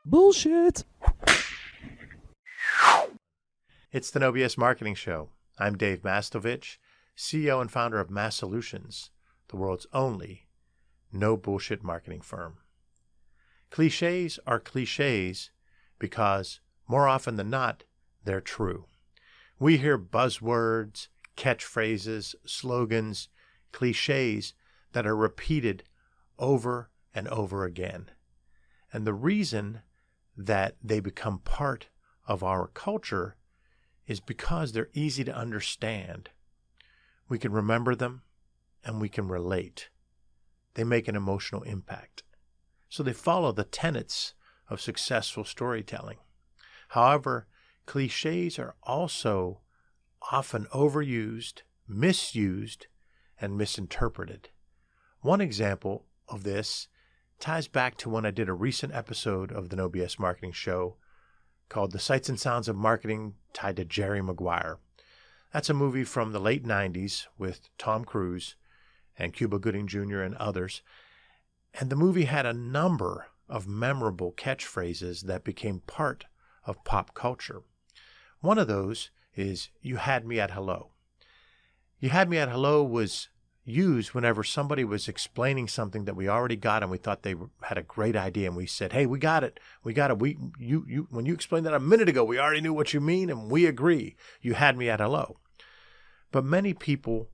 Bullshit. It's the No BS Marketing Show. I'm Dave Mastovich, CEO and founder of Massolutions, the world's only no bullshit marketing firm. Clichés are clichés because more often than not, they're true. We hear buzzwords, catchphrases, slogans, clichés that are repeated over and over again. And the reason that they become part of our culture is because they're easy to understand. We can remember them and we can relate. They make an emotional impact. So they follow the tenets of successful storytelling. However, clichés are also often overused, misused, and misinterpreted. One example of this ties back to when I did a recent episode of the No BS Marketing Show called The Sights and Sounds of Marketing Tied to Jerry Maguire. That's a movie from the late 90s with Tom Cruise and Cuba Gooding Jr. and others. And the movie had a number of memorable catchphrases that became part of pop culture. One of those is, "You had me at hello." "You had me at hello" was used whenever somebody was explaining something that we already got and we thought they had a great idea, and we said, "Hey, we got it. When you explained that a minute ago, we already knew what you mean, and we agree. You had me at hello." But many people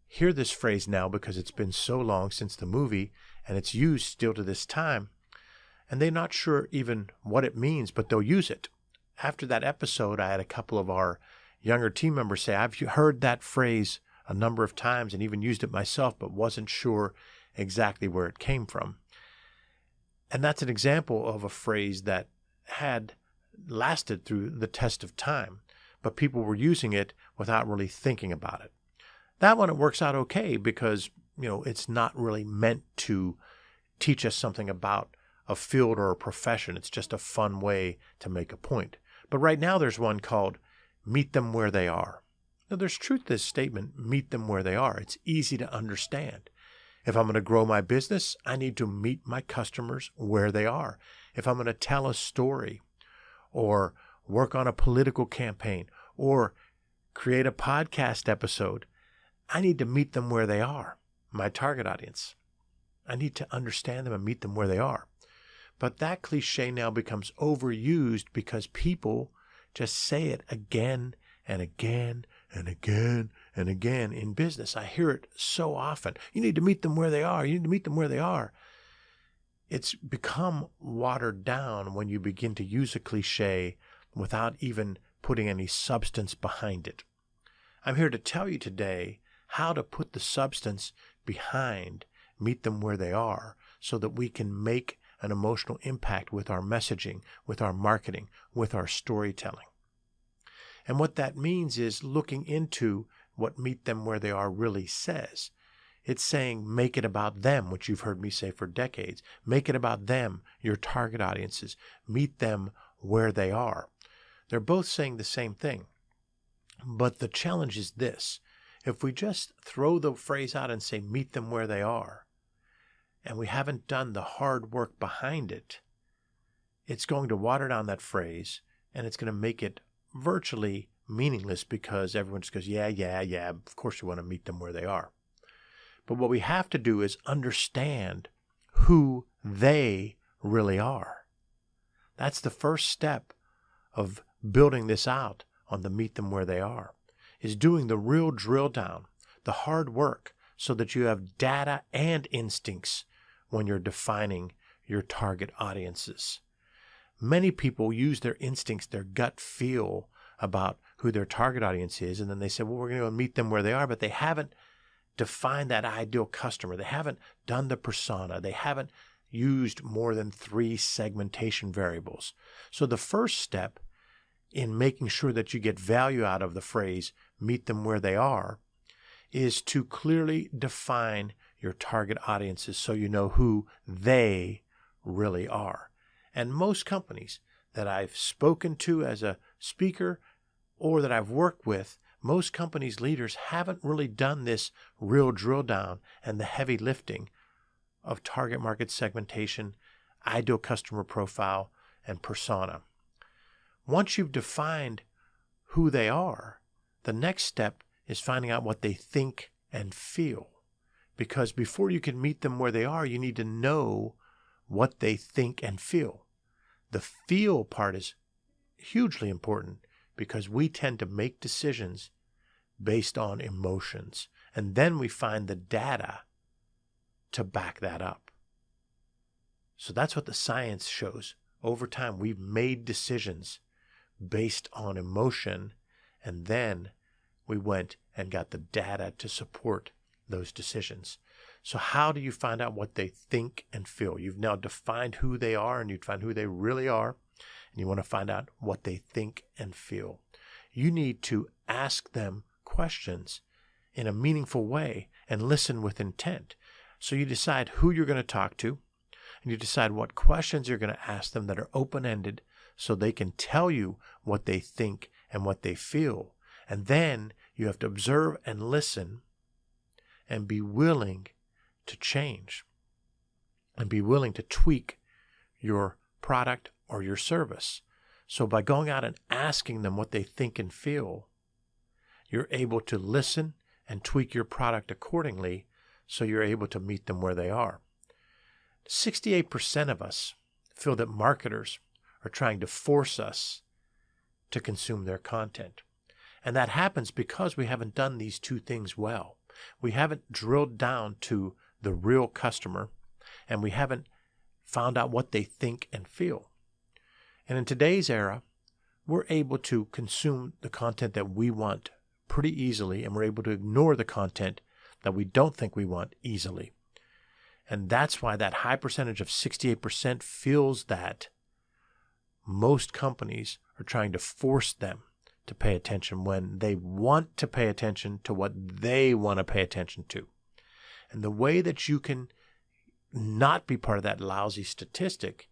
hear this phrase now because it's been so long since the movie, and it's used still to this time, and they're not sure even what it means, but they'll use it. After that episode, I had a couple of our younger team members say, "I've heard that phrase a number of times and even used it myself, but wasn't sure exactly where it came from." And that's an example of a phrase that had lasted through the test of time, but people were using it without really thinking about it. That one, it works out okay because, it's not really meant to teach us something about a field or a profession. It's just a fun way to make a point. But right now there's one called "Meet Them Where They Are." Now, there's truth to this statement, meet them where they are. It's easy to understand. If I'm going to grow my business, I need to meet my customers where they are. If I'm going to tell a story or work on a political campaign or create a podcast episode, I need to meet them where they are, my target audience. I need to understand them and meet them where they are. But that cliche now becomes overused because people just say it again and again and again and again in business. I hear it so often. You need to meet them where they are. You need to meet them where they are. It's become watered down when you begin to use a cliche without even putting any substance behind it. I'm here to tell you today how to put the substance behind meet them where they are so that we can make an emotional impact with our messaging, with our marketing, with our storytelling. And what that means is looking into what meet them where they are really says. It's saying make it about them, which you've heard me say for decades. Make it about them, your target audiences. Meet them where they are. They're both saying the same thing. But the challenge is this. If we just throw the phrase out and say meet them where they are, and we haven't done the hard work behind it, it's going to water down that phrase, and it's going to make it virtually meaningless because everyone just goes, yeah, of course you want to meet them where they are. But what we have to do is understand who they really are. That's the first step of building this out on the meet them where they are, is doing the real drill down, the hard work, so that you have data and instincts when you're defining your target audiences. Many people use their instincts, their gut feel about who their target audience is, and then they say, well, we're going to go meet them where they are, but they haven't defined that ideal customer. They haven't done the persona. They haven't used more than 3 segmentation variables. So the first step in making sure that you get value out of the phrase, meet them where they are, is to clearly define your target audiences so you know who they really are. And most companies that I've spoken to as a speaker or that I've worked with, most companies' leaders haven't really done this real drill down and the heavy lifting of target market segmentation, ideal customer profile, and persona. Once you've defined who they are, the next step is finding out what they think and feel. Because before you can meet them where they are, you need to know what they think and feel. The feel part is hugely important because we tend to make decisions based on emotions. And then we find the data to back that up. So that's what the science shows. Over time, we've made decisions based on emotion, and then we went and got the data to support those decisions. So how do you find out what they think and feel? You've now defined who they are, and you find who they really are, and you want to find out what they think and feel. You need to ask them questions in a meaningful way and listen with intent. So you decide who you're going to talk to, and you decide what questions you're going to ask them that are open-ended so they can tell you what they think and what they feel. And then you have to observe and listen and be willing to change and be willing to tweak your product or your service. So by going out and asking them what they think and feel, you're able to listen and tweak your product accordingly so you're able to meet them where they are. 68% of us feel that marketers are trying to force us to consume their content. And that happens because we haven't done these two things well. We haven't drilled down to the real customer, and we haven't found out what they think and feel. And in today's era, we're able to consume the content that we want pretty easily, and we're able to ignore the content that we don't think we want easily. And that's why that high percentage of 68% feels that most companies are trying to force them to pay attention when they want to pay attention to what they want to pay attention to. And the way that you can not be part of that lousy statistic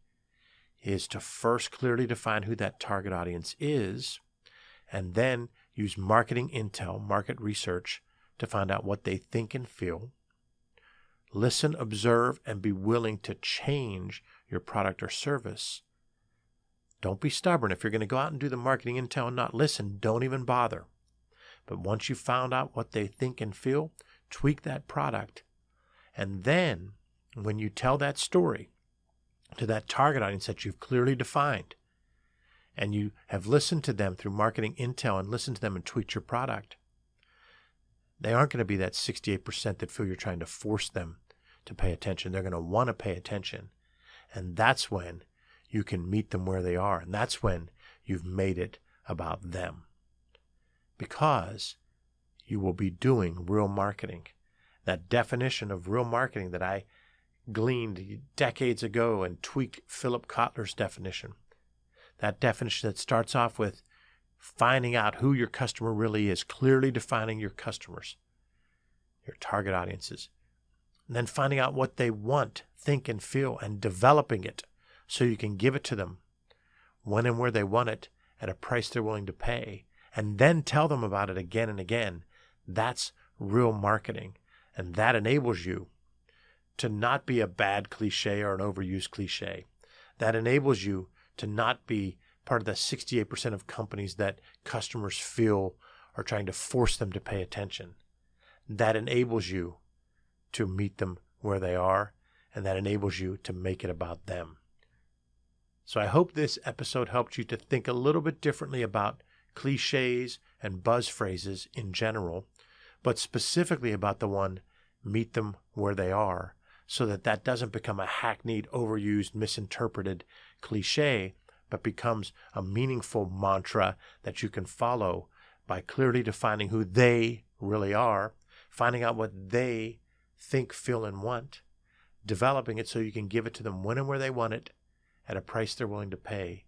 is to first clearly define who that target audience is, and then use marketing intel, market research, to find out what they think and feel. Listen, observe, and be willing to change your product or service. Don't be stubborn. If you're going to go out and do the marketing intel and not listen, don't even bother. But once you've found out what they think and feel, tweak that product. And then when you tell that story to that target audience that you've clearly defined, and you have listened to them through marketing intel and listened to them and tweaked your product, they aren't going to be that 68% that feel you're trying to force them to pay attention. They're going to want to pay attention. And that's when you can meet them where they are. And that's when you've made it about them. Because you will be doing real marketing. That definition of real marketing that I gleaned decades ago and tweaked Philip Kotler's definition. That definition that starts off with finding out who your customer really is, clearly defining your customers, your target audiences, and then finding out what they want, think, and feel, and developing it so you can give it to them when and where they want it at a price they're willing to pay, and then tell them about it again and again. That's real marketing, and that enables you to not be a bad cliche or an overused cliche. That enables you to not be part of the 68% of companies that customers feel are trying to force them to pay attention. That enables you to meet them where they are, and that enables you to make it about them. So I hope this episode helped you to think a little bit differently about cliches and buzz phrases in general, but specifically about the one, meet them where they are, so that that doesn't become a hackneyed, overused, misinterpreted cliche, but becomes a meaningful mantra that you can follow by clearly defining who they really are, finding out what they think, feel, and want, developing it so you can give it to them when and where they want it at a price they're willing to pay,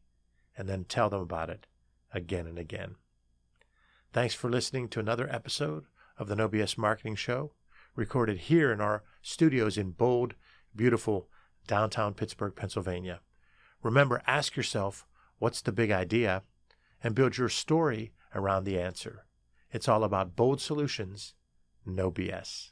and then tell them about it again and again. Thanks for listening to another episode of the No BS Marketing Show, recorded here in our studios in bold, beautiful downtown Pittsburgh, Pennsylvania. Remember, ask yourself, what's the big idea? And build your story around the answer. It's all about bold solutions, no BS.